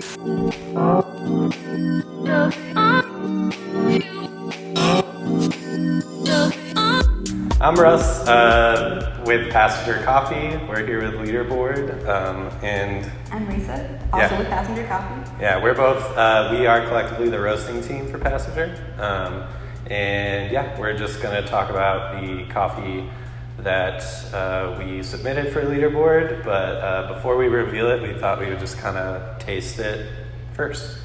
I'm Russ with Passenger Coffee. We're here with Leaderboard, and I'm Lisa, also with Passenger Coffee. Yeah, we're both. We are collectively the roasting team for Passenger, and yeah, we're just going to talk about the coffee that we submitted for Leaderboard. But before we reveal it, we thought we would just kind of taste it first,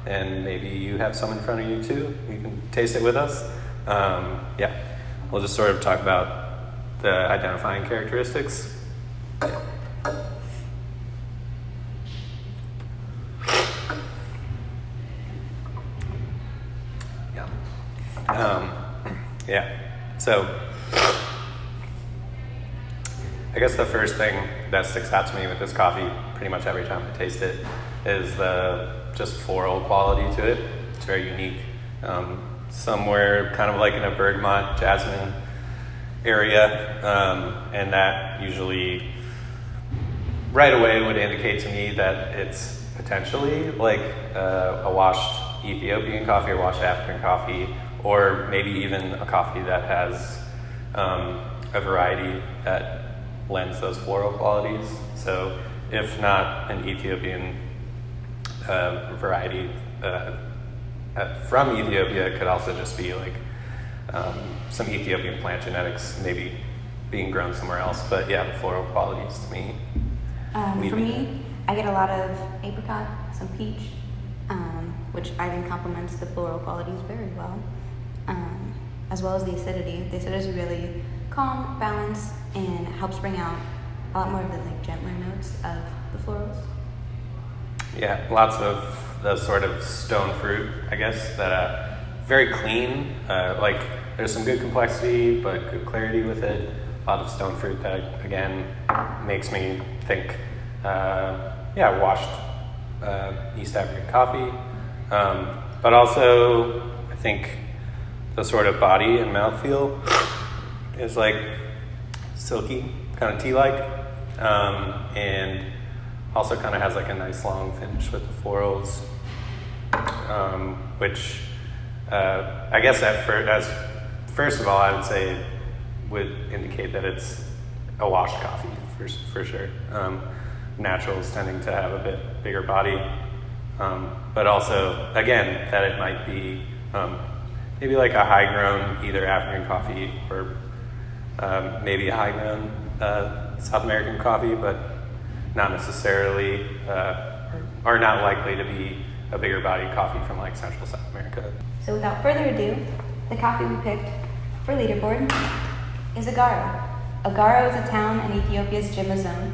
and maybe you have some in front of you too. You can taste it with us. Yeah. We'll just sort of talk about the identifying characteristics. So I guess the first thing that sticks out to me with this coffee pretty much every time I taste it is the just floral quality to it. It's very unique. Somewhere kind of like in a bergamot jasmine area, and that usually right away would indicate to me that it's potentially like a washed Ethiopian coffee or washed African coffee, or maybe even a coffee that has a variety that lends those floral qualities. So if not an Ethiopian variety from Ethiopia, it could also just be like some Ethiopian plant genetics maybe being grown somewhere else. But yeah, the floral qualities to me. For me, I get a lot of apricot, some peach, which I think complements the floral qualities very well, as well as the acidity. The acidity is really calm, balanced, and helps bring out a lot more of the like gentler notes of the florals. Yeah, lots of the sort of stone fruit, I guess, that very clean, like there's some good complexity, but good clarity with it. A lot of stone fruit that, again, makes me think, washed East African coffee. But also, I think the sort of body and mouthfeel is like silky, kind of tea-like, and also kind of has like a nice long finish with the florals, which I guess first of all, I would say would indicate that it's a washed coffee for sure. Naturals tending to have a bit bigger body, but also, again, that it might be maybe like a high-grown either African coffee or maybe a high-grown South American coffee, but not necessarily, or not likely to be a bigger bodied coffee from like Central South America. So without further ado, the coffee we picked for Leaderboard is Agaro. Agaro is a town in Ethiopia's Jimma zone,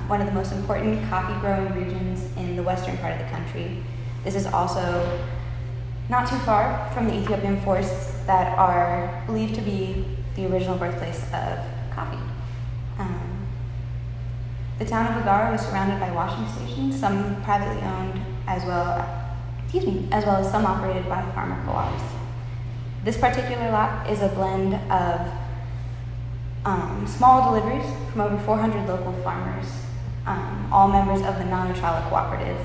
one of the most important coffee growing regions in the western part of the country. This is also not too far from the Ethiopian forests that are believed to be the original birthplace of coffee. The town of Agaro is surrounded by washing stations, some privately owned as well as some operated by farmer co-ops. This particular lot is a blend of small deliveries from over 400 local farmers, all members of the Nano Challa Cooperative,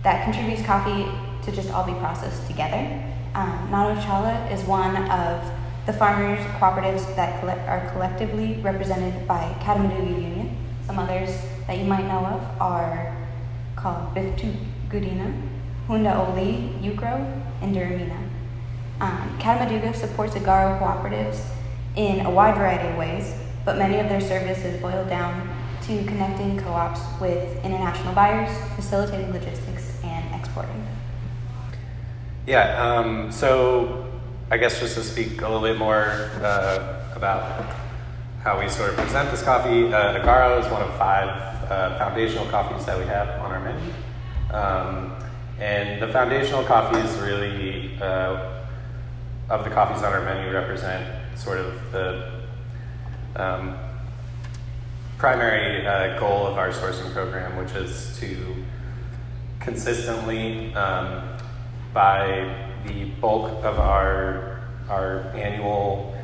that contributes coffee to just all be processed together. Nano Challa is one of the farmers' cooperatives that are collectively represented by Katamaduga Union. Some others that you might know of are called Biftu Gudina, Hunda Oli, Ukro, and Duramina. Katamaduga supports Agaro cooperatives in a wide variety of ways, but many of their services boil down to connecting co-ops with international buyers, facilitating logistics, and exporting. Yeah, so I guess just to speak a little bit more about how we sort of present this coffee, Agaro is one of 5 foundational coffees that we have on our menu. And the foundational coffees really, of the coffees on our menu, represent sort of the primary goal of our sourcing program, which is to consistently buy the bulk of our annual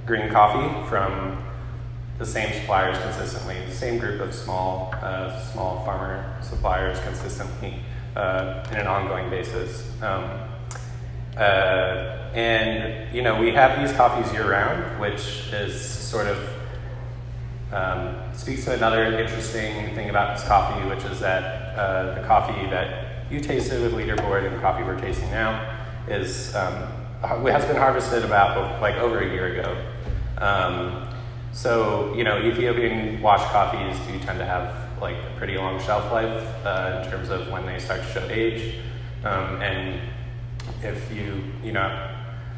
green coffee from the same suppliers consistently, the same group of small farmers suppliers consistently in an ongoing basis. And we have these coffees year-round, which is sort of speaks to another interesting thing about this coffee, which is that the coffee that you tasted with Leaderboard and the coffee we're tasting now has been harvested about like over a year ago. So Ethiopian washed coffees do tend to have like a pretty long shelf life in terms of when they start to show age, and if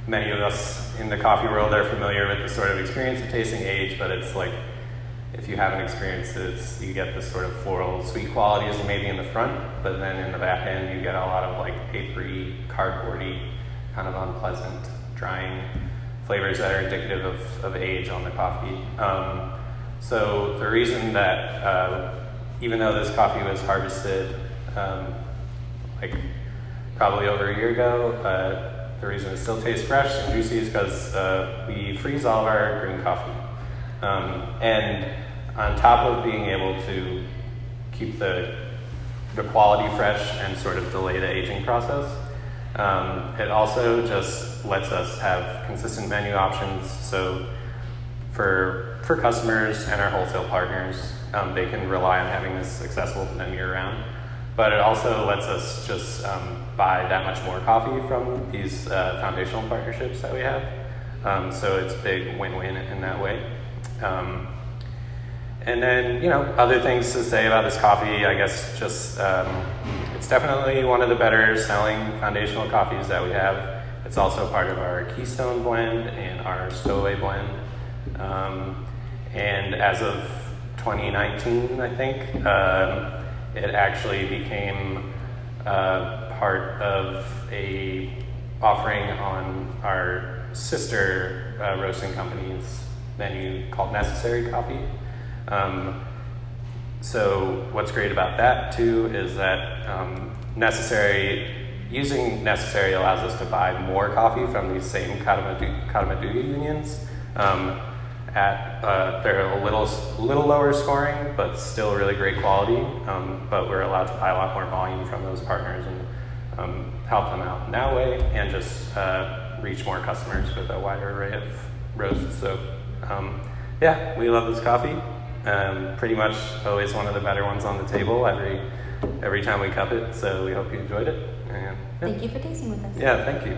many of us in the coffee world are familiar with the sort of experience of tasting age, but it's like, if you haven't experienced it, you get this sort of floral sweet qualities maybe in the front, but then in the back end you get a lot of like papery, cardboardy, kind of unpleasant, drying flavors that are indicative of age on the coffee. So the reason that even though this coffee was harvested like probably over a year ago, the reason it still tastes fresh and juicy is because we freeze all of our green coffee. And on top of being able to keep the quality fresh and sort of delay the aging process, it also just lets us have consistent menu options. So for customers and our wholesale partners, they can rely on having this accessible to them year-round. But it also lets us just buy that much more coffee from these foundational partnerships that we have. So it's a big win-win in that way. And then, other things to say about this coffee, I guess just it's definitely one of the better selling foundational coffees that we have. It's also part of our Keystone blend and our Stowaway blend. And as of 2019, I think, it actually became part of a offering on our sister roasting company's menu called Necessary Coffee. So what's great about that too is that using Necessary allows us to buy more coffee from these same Katamaduga unions. They're a little lower scoring, but still really great quality. But we're allowed to buy a lot more volume from those partners and help them out in that way, and just reach more customers with a wider array of roasts. So yeah, we love this coffee. Pretty much always one of the better ones on the table every time we cup it. So we hope you enjoyed it. And, yeah. Thank you for tasting with us. Yeah, thank you.